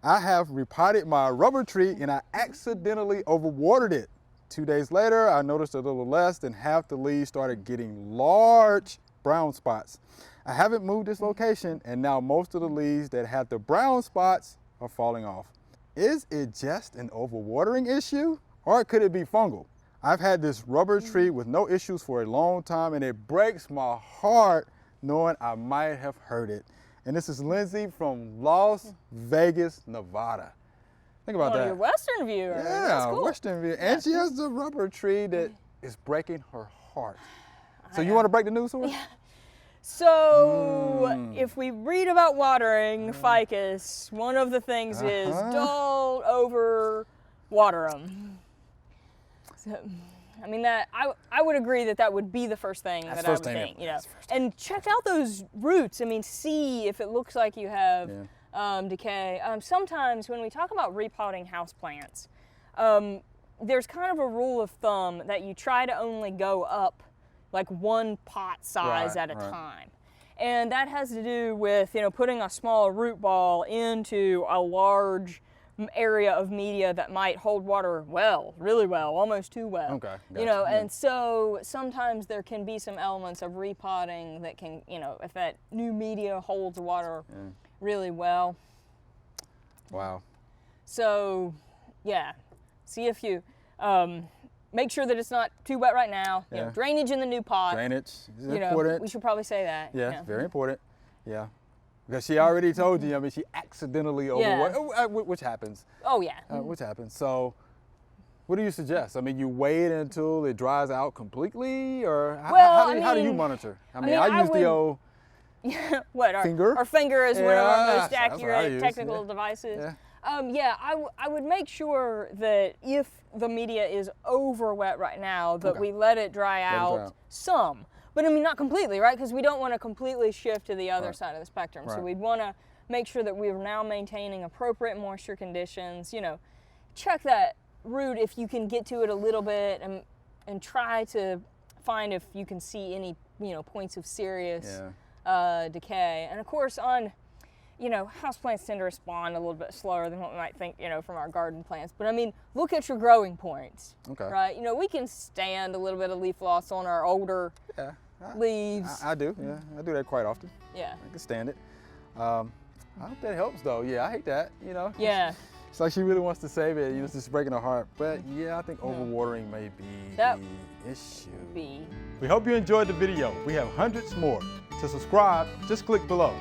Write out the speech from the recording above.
I have repotted my rubber tree and I accidentally overwatered it. 2 days later, I noticed a little less than half the leaves started getting large brown spots. I haven't moved this location and now most of the leaves that had the brown spots are falling off. Is it just an overwatering issue or could it be fungal? I've had this rubber tree with no issues for a long time and it breaks my heart knowing I might have hurt it. And this is Lindsay from Las Vegas, Nevada. Think about that. Your Western viewer. Yeah, That's cool. Western view. And she has a rubber tree that is breaking her heart. So you want to break the news for us? Yeah. So if we read about watering ficus, one of the things is don't overwater them. So, I mean, that I would agree that would be the first thing that I would think, you know. And check out those roots. I mean, see if it looks like you have decay. Sometimes when we talk about repotting houseplants, there's kind of a rule of thumb that you try to only go up like one pot size at a time. And that has to do with, you know, putting a small root ball into a large area of media that might hold water well, really well, almost too well. Okay, you know, and so sometimes there can be some elements of repotting that can, you know, if that new media holds water really well. Wow. So, yeah, see if you make sure that it's not too wet right now. You know, drainage in the new pot. Drainage is you important. Know, we should probably say that. Yeah, very important. Yeah. Because she already told you, I mean, she accidentally overwatered, which happens. Oh, yeah. Which happens. So, what do you suggest? I mean, you wait until it dries out completely, or how do you monitor? I mean, I use the old finger. Our finger is one of our most accurate technical devices. Yeah, I would make sure that if the media is over wet right now, that we let it dry out some. But I mean, not completely, right? Because we don't want to completely shift to the other side of the spectrum. So we'd want to make sure that we're now maintaining appropriate moisture conditions. You know, check that root if you can get to it a little bit, and try to find if you can see any, you know, points of serious decay. And of course, you know, houseplants tend to respond a little bit slower than what we might think, you know, from our garden plants. But I mean, look at your growing points, right? You know, we can stand a little bit of leaf loss on our older leaves. I do, I do that quite often. Yeah. I can stand it. I hope that helps though. Yeah, I hate that, you know. Yeah. It's like she really wants to save it. It's just breaking her heart. But yeah, I think overwatering may be the issue. We hope you enjoyed the video. We have hundreds more. To subscribe, just click below.